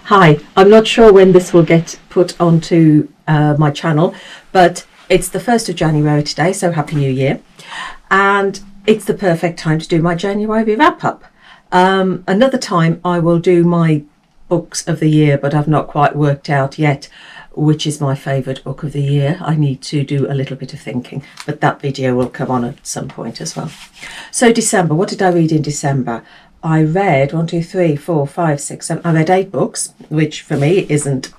Hi, I'm not sure when this will get put onto my channel, but it's the 1st of January today, so Happy New Year. And it's the perfect time to do my January wrap-up. Another time I will do my books of the year, but I've not quite worked out yet which is my favourite book of the year. I need to do a little bit of thinking, but that video will come on at some point as well. So December, what did I read in December? I read 1, 2, 3, 4, 5, 6, 7. I read 8 books, which for me isn't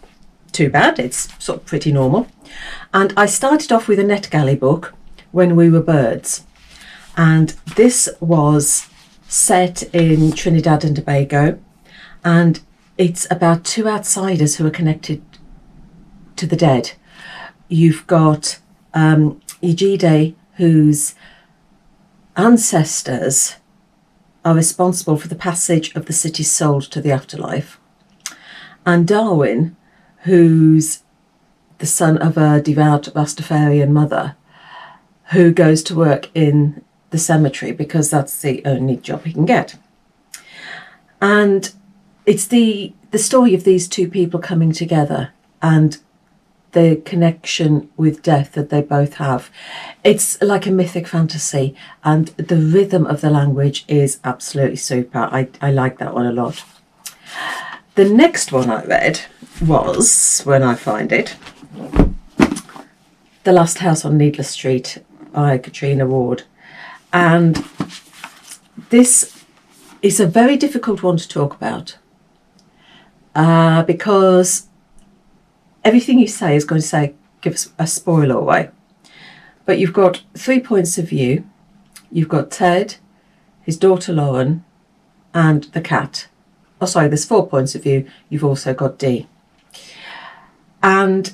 too bad. It's sort of pretty normal. And I started off with a Netgalley book, When We Were Birds. And this was set in Trinidad and Tobago. And it's about 2 outsiders who are connected to the dead. You've got Ejide, whose ancestors are responsible for the passage of the city's soul to the afterlife, and Darwin, who's the son of a devout Rastafarian mother who goes to work in the cemetery because that's the only job he can get. And it's the story of these 2 people coming together and the connection with death that they both have. It's like a mythic fantasy, and the rhythm of the language is absolutely super. I like that one a lot. The next one I read was, when I find it, The Last House on Needless Street by Katrina Ward. And this is a very difficult one to talk about because everything you say is going to give us a spoiler away. But you've got 3 points of view. You've got Ted, his daughter Lauren, and the cat. Oh, sorry, there's 4 points of view. You've also got Dee. And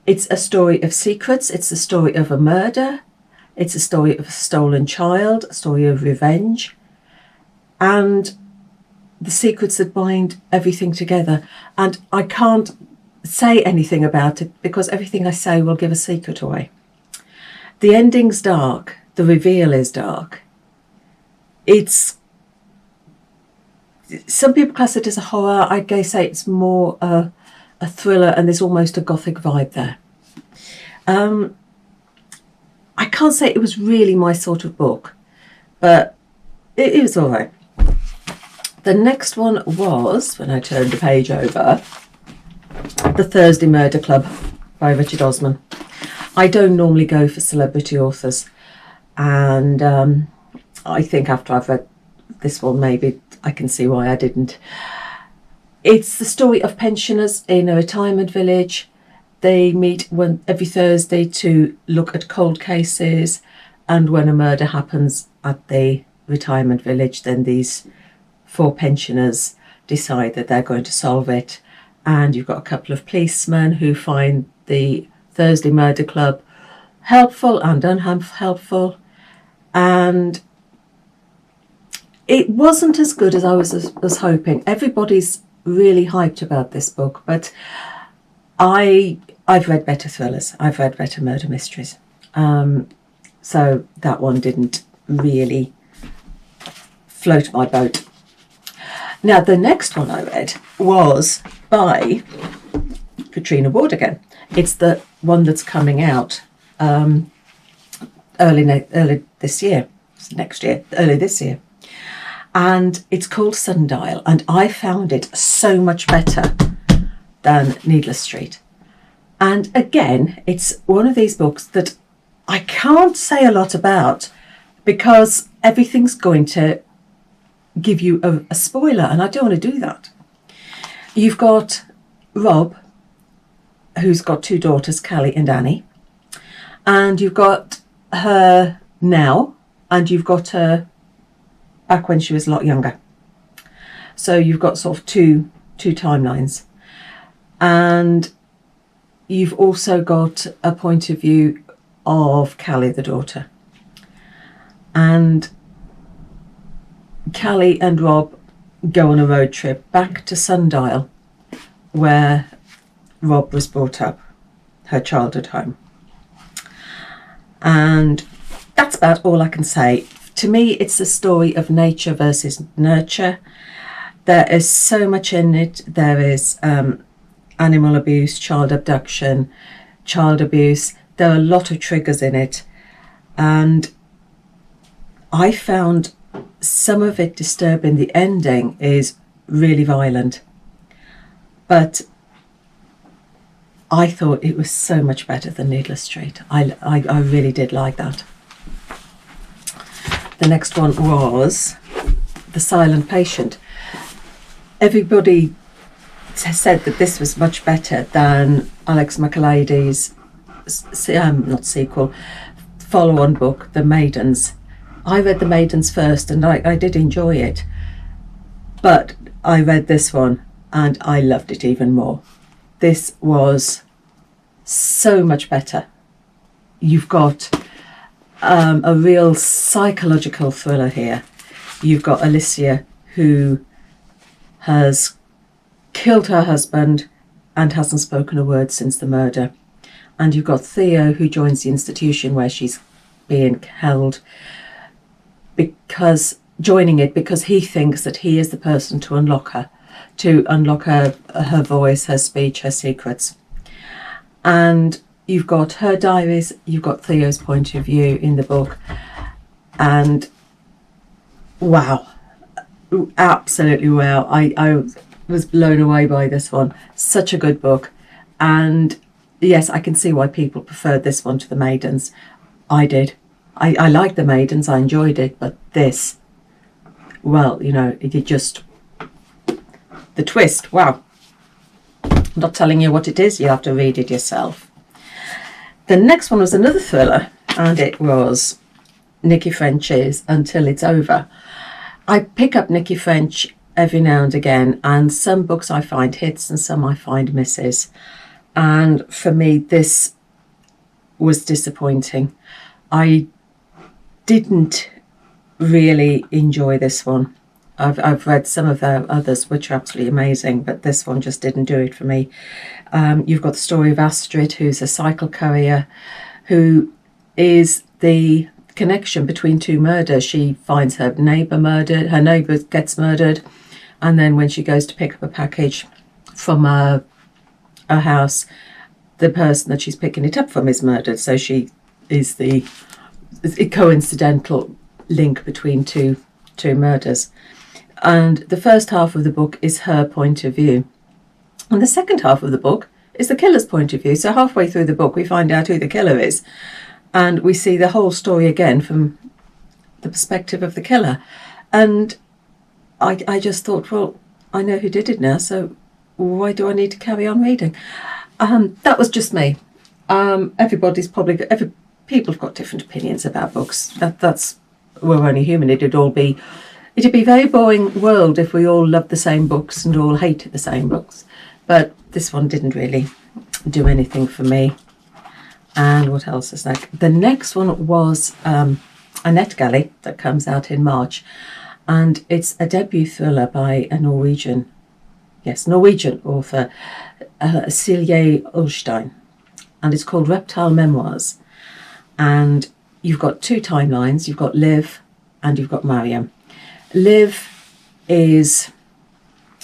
it's a story of secrets. It's a story of a murder. It's a story of a stolen child, a story of revenge, and the secrets that bind everything together. And I can't say anything about it because everything I say will give a secret away. The ending's dark. The reveal is dark. Some people class it as a horror. I say it's more a thriller, and there's almost a gothic vibe there. I can't say it was really my sort of book, but it was all right. The next one was, when I turned the page over, The Thursday Murder Club by Richard Osman. I don't normally go for celebrity authors, and I think after I've read this one, maybe I can see why I didn't. It's the story of pensioners in a retirement village. They meet every Thursday to look at cold cases, and when a murder happens at the retirement village, then these 4 pensioners decide that they're going to solve it. And you've got a couple of policemen who find the Thursday Murder Club helpful and unhelpful. And it wasn't as good as I was hoping. Everybody's really hyped about this book, but I've read better thrillers. I've read better murder mysteries. So that one didn't really float my boat. Now, the next one I read was by Katrina Ward again. It's the one that's coming out early this year. Early this year. And it's called Sundial, and I found it so much better than Needless Street. And again, it's one of these books that I can't say a lot about because everything's going to give you a spoiler, and I don't want to do that. You've got Rob, who's got 2 daughters, Callie and Annie, and you've got her now, and you've got her back when she was a lot younger. So you've got sort of two timelines, and you've also got a point of view of Callie, the daughter. And Callie and Rob go on a road trip back to Sundial, where Rob was brought up, her childhood home. And that's about all I can say. To me, it's a story of nature versus nurture. There is so much in it. There is animal abuse, child abduction, child abuse. There are a lot of triggers in it, and I found some of it disturbing. The ending is really violent, but I thought it was so much better than Needless Street. I really did like that. The next one was The Silent Patient. Everybody said that this was much better than Alex Michaelides' not sequel, follow-on book, The Maidens. I read The Maidens first, and I did enjoy it, but I read this one and I loved it even more. This was so much better. You've got a real psychological thriller here. You've got Alicia, who has killed her husband and hasn't spoken a word since the murder. And you've got Theo, who joins the institution where she's being held, because he thinks that he is the person to unlock her voice, her speech, her secrets. And you've got her diaries, you've got Theo's point of view in the book, and wow, absolutely wow. I was blown away by this one. Such a good book. And yes, I can see why people preferred this one to The Maidens. I did. I liked The Maidens, I enjoyed it, but this, well, it just, the twist, wow. I'm not telling you what it is, you have to read it yourself. The next one was another thriller, and it was Nikki French's Until It's Over. I pick up Nikki French every now and again, and some books I find hits and some I find misses. And for me, this was disappointing. I didn't really enjoy this one. I've read some of the others, which are absolutely amazing, but this one just didn't do it for me. You've got the story of Astrid, who's a cycle courier, who is the connection between two murders. She finds her neighbour murdered, her neighbour gets murdered, and then when she goes to pick up a package from a house, the person that she's picking it up from is murdered. So she is the coincidental link between two murders. And the first half of the book is her point of view, and the second half of the book is the killer's point of view. So halfway through the book we find out who the killer is, and we see the whole story again from the perspective of the killer. And I just thought, well, I know who did it now, so why do I need to carry on reading? That was just me. People have got different opinions about books. That's, we're only human. It'd be a very boring world if we all loved the same books and all hated the same books. But this one didn't really do anything for me. And what else is that? The next one was a Netgalley that comes out in March. And it's a debut thriller by a Norwegian author, Silje Ulstein. And it's called Reptile Memoirs. And you've got two timelines. You've got Liv and you've got Mariam. Liv is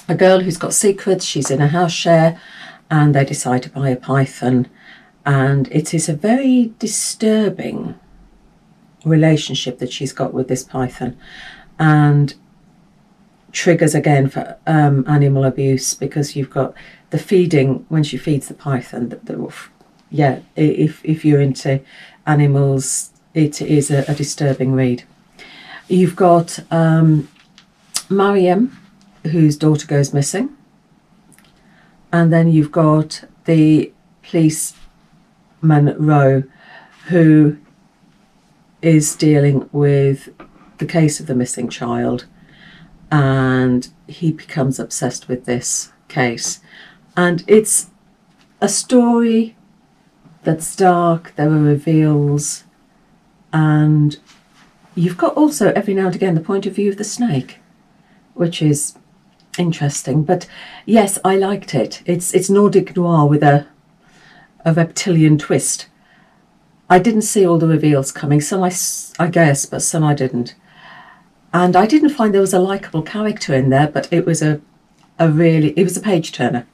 a girl who's got secrets. She's in a house share and they decide to buy a python. And it is a very disturbing relationship that she's got with this python, and triggers again for animal abuse, because you've got the feeding when she feeds the python. If you're into animals, it is a disturbing read. You've got Mariam, whose daughter goes missing, and then you've got the policeman Rowe, who is dealing with the case of the missing child, and he becomes obsessed with this case. And it's a story that's dark, there are reveals, and you've got also every now and again the point of view of the snake, which is interesting. But yes, I liked it. It's Nordic noir with a reptilian twist. I didn't see all the reveals coming. Some I guess, but some I didn't. And I didn't find there was a likeable character in there, but it was it was a page turner.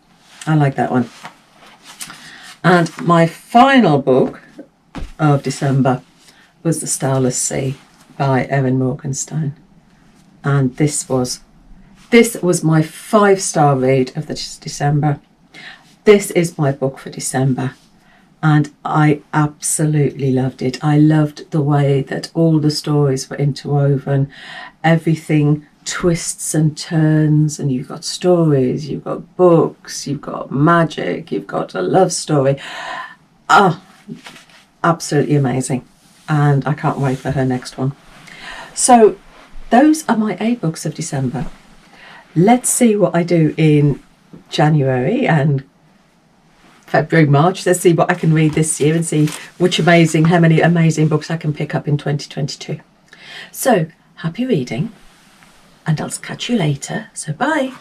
I like that one. And my final book of December was The Starless Sea by Erin Morgenstern. And this was my 5-star read of December. This is my book for December. And I absolutely loved it. I loved the way that all the stories were interwoven. Everything twists and turns, and you've got stories, you've got books, you've got magic, you've got a love story. Absolutely amazing. And I can't wait for her next one. So those are my 8 books of December. Let's see what I do in January and February, March. Let's see what I can read this year and see how many amazing books I can pick up in 2022. So happy reading, and I'll catch you later. So bye.